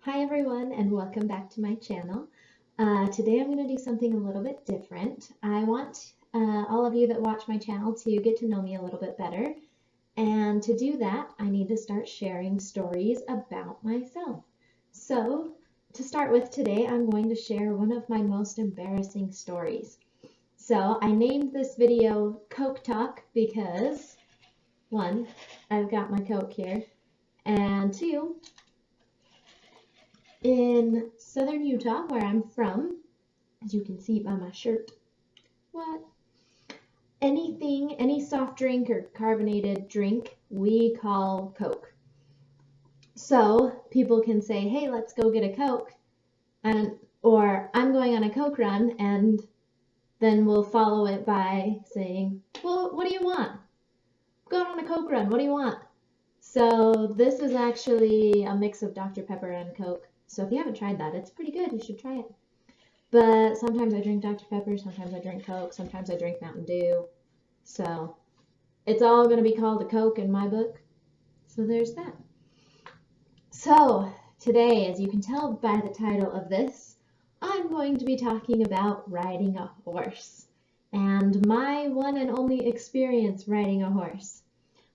Hi everyone and welcome back to my channel. Today I'm going to do something a little bit different. I want all of you that watch my channel to get to know me a little bit better, and to do that I need to start sharing stories about myself. So to start with today, I'm going to share one of my most embarrassing stories. So I named this video Coke Talk because one, I've got my Coke here, and two, in southern Utah, where I'm from, as you can see by my shirt, any soft drink or carbonated drink, we call Coke. So people can say, hey, let's go get a Coke, or I'm going on a Coke run, and then we'll follow it by saying, well, what do you want? Going on a Coke run, what do you want? So this is actually a mix of Dr. Pepper and Coke. So if you haven't tried that, it's pretty good. You should try it. But sometimes I drink Dr. Pepper, sometimes I drink Coke, sometimes I drink Mountain Dew. So it's all going to be called a Coke in my book. So there's that. So today, as you can tell by the title of this, I'm going to be talking about riding a horse and my one and only experience riding a horse.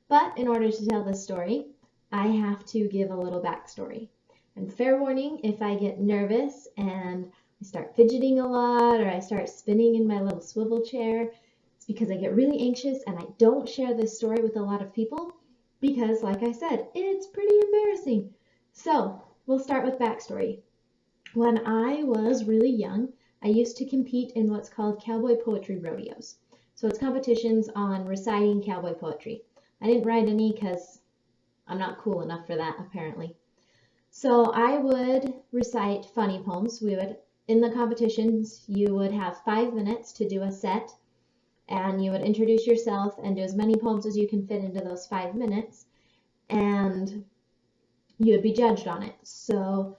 But in order to tell this story, I have to give a little backstory. And fair warning, if I get nervous and I start fidgeting a lot or I start spinning in my little swivel chair, it's because I get really anxious and I don't share this story with a lot of people because, like I said, it's pretty embarrassing. So we'll start with backstory. When I was really young, I used to compete in what's called cowboy poetry rodeos. So it's competitions on reciting cowboy poetry. I didn't write any because I'm not cool enough for that, apparently. So I would recite funny poems. In the competitions, you would have 5 minutes to do a set, and you would introduce yourself and do as many poems as you can fit into those 5 minutes, and you would be judged on it. So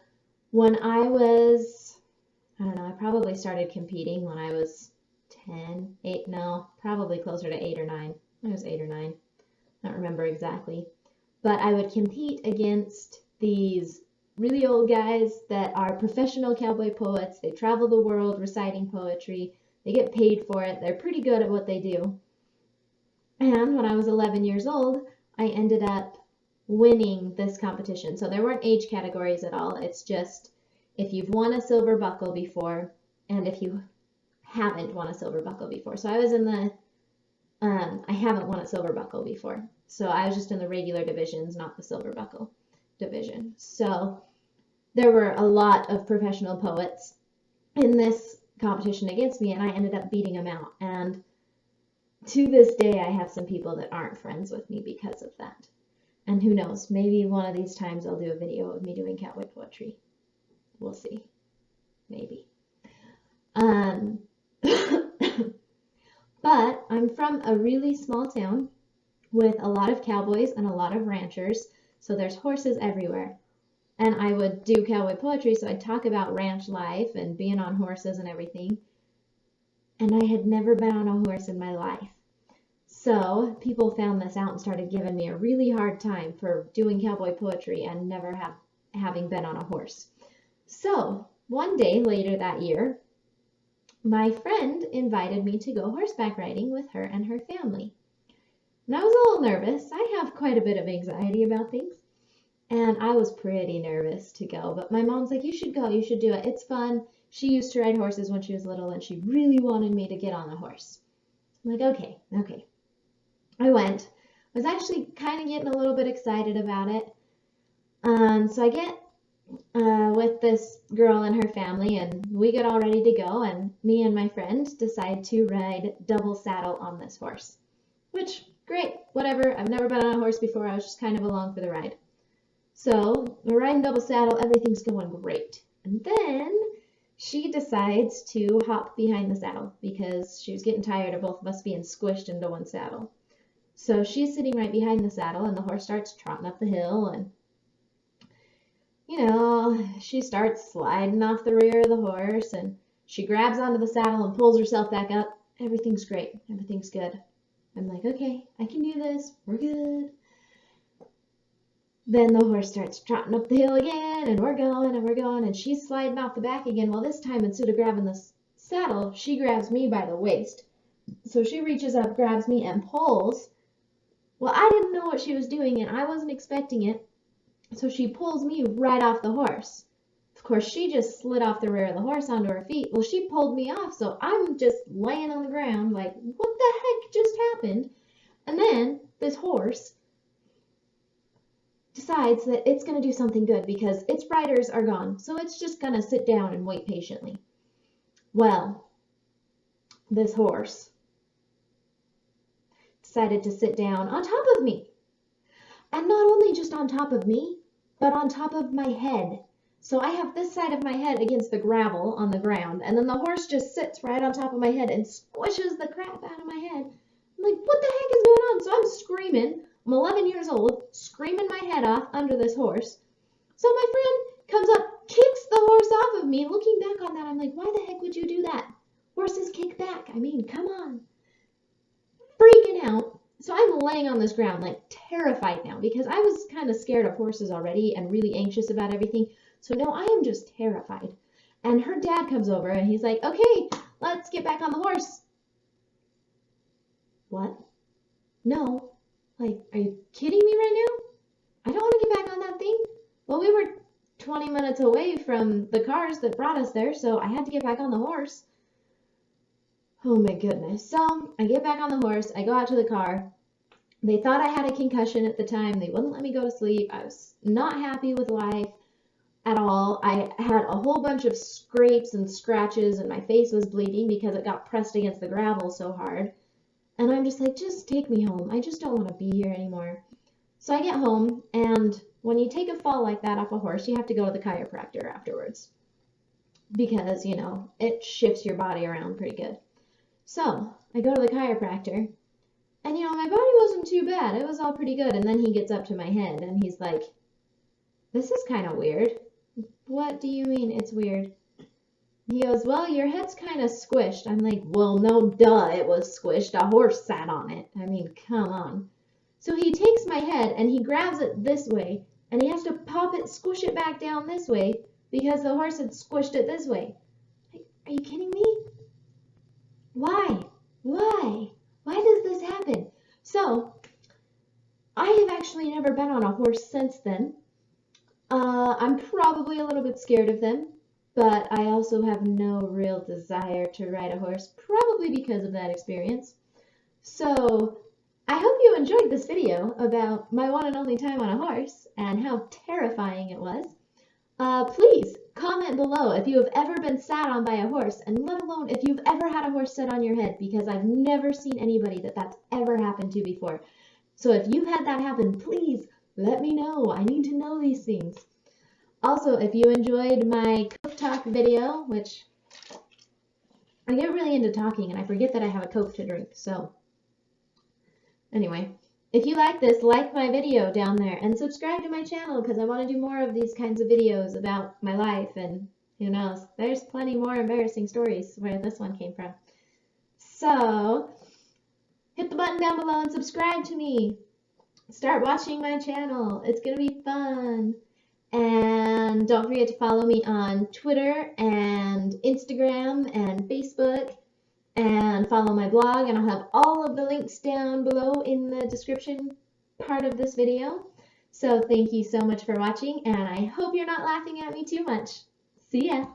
when I was, I don't know, I probably started competing when I was 10, 8, no, probably closer to 8 or 9. I was 8 or 9. I don't remember exactly. But I would compete against these really old guys that are professional cowboy poets. They travel the world reciting poetry. They get paid for it. They're pretty good at what they do. And when I was 11 years old, I ended up winning this competition. So there weren't age categories at all. It's just if you've won a silver buckle before and if you haven't won a silver buckle before. So I was in the I haven't won a silver buckle before. So I was just in the regular divisions, not the silver buckle division. So there were a lot of professional poets in this competition against me, and I ended up beating them out. And to this day, I have some people that aren't friends with me because of that. And who knows, maybe one of these times I'll do a video of me doing cowboy poetry. We'll see. Maybe. But I'm from a really small town with a lot of cowboys and a lot of ranchers, so there's horses everywhere. And I would do cowboy poetry, so I'd talk about ranch life and being on horses and everything. And I had never been on a horse in my life. So people found this out and started giving me a really hard time for doing cowboy poetry and never having been on a horse. So one day later that year, my friend invited me to go horseback riding with her and her family. And I was a little nervous. I have quite a bit of anxiety about things. And I was pretty nervous to go. But my mom's like, you should go. You should do it. It's fun. She used to ride horses when she was little, and she really wanted me to get on a horse. I'm like, okay. I went. I was actually kind of getting a little bit excited about it. So I get with this girl and her family, and we get all ready to go, and me and my friend decide to ride double saddle on this horse. Which, great, whatever. I've never been on a horse before. I was just kind of along for the ride. So we're riding double saddle. Everything's going great. And then she decides to hop behind the saddle because she was getting tired of both of us being squished into one saddle. So she's sitting right behind the saddle, and the horse starts trotting up the hill, and you know, she starts sliding off the rear of the horse, and she grabs onto the saddle and pulls herself back up. Everything's great. Everything's good. I'm like, okay, I can do this. We're good. Then the horse starts trotting up the hill again, and we're going, and she's sliding off the back again. Well, this time, instead of grabbing the saddle, she grabs me by the waist. So she reaches up, grabs me, and pulls. Well, I didn't know what she was doing, and I wasn't expecting it. So she pulls me right off the horse. Of course, she just slid off the rear of the horse onto her feet. Well, she pulled me off, so I'm just laying on the ground like, what the heck just happened? And then this horse decides that it's going to do something good because its riders are gone. So it's just going to sit down and wait patiently. Well, this horse decided to sit down on top of me. And not only just on top of me, but on top of my head. So I have this side of my head against the gravel on the ground, and then the horse just sits right on top of my head and squishes the crap out of my head. I'm like, what the heck is going on? So I'm screaming. I'm 11 years old, screaming my head off under this horse. So my friend comes up, kicks the horse off of me. Looking back on that, I'm like, why the heck would you do that? Horses kick back. I mean, come on. Freaking out. So I'm laying on this ground, like terrified now, because I was kind of scared of horses already and really anxious about everything. So now I am just terrified. And her dad comes over and he's like, okay, let's get back on the horse. What? No. Like, are you kidding me right now? I don't want to get back on that thing. Well, we were 20 minutes away from the cars that brought us there, so I had to get back on the horse. Oh my goodness. So I get back on the horse. I go out to the car. They thought I had a concussion at the time. They wouldn't let me go to sleep. I was not happy with life at all. I had a whole bunch of scrapes and scratches, and my face was bleeding because it got pressed against the gravel so hard. And I'm just like, just take me home. I just don't want to be here anymore. So I get home, and when you take a fall like that off a horse, you have to go to the chiropractor afterwards because, you know, it shifts your body around pretty good. So I go to the chiropractor, and, you know, my body wasn't too bad. It was all pretty good. And then he gets up to my head, and he's like, this is kind of weird. What do you mean it's weird? He goes, well, your head's kind of squished. I'm like, well, no, duh, it was squished. A horse sat on it. I mean, come on. So he takes my head and he grabs it this way, and he has to pop it, squish it back down this way because the horse had squished it this way. Are you kidding me? Why? Why? Why does this happen? So, I have actually never been on a horse since then. I'm probably a little bit scared of them. But I also have no real desire to ride a horse, probably because of that experience. So I hope you enjoyed this video about my one and only time on a horse and how terrifying it was. Please comment below if you have ever been sat on by a horse, and let alone if you've ever had a horse sit on your head, because I've never seen anybody that's ever happened to before. So if you've had that happen, please let me know. I need to know these things. Also, if you enjoyed my Coke Talk video, which I get really into talking and I forget that I have a Coke to drink, so anyway, if you like this, like my video down there and subscribe to my channel because I want to do more of these kinds of videos about my life, and who knows, there's plenty more embarrassing stories where this one came from. So, hit the button down below and subscribe to me. Start watching my channel. It's going to be fun. And don't forget to follow me on Twitter and Instagram and Facebook, and follow my blog, and I'll have all of the links down below in the description part of this video. So thank you so much for watching, and I hope you're not laughing at me too much. See ya!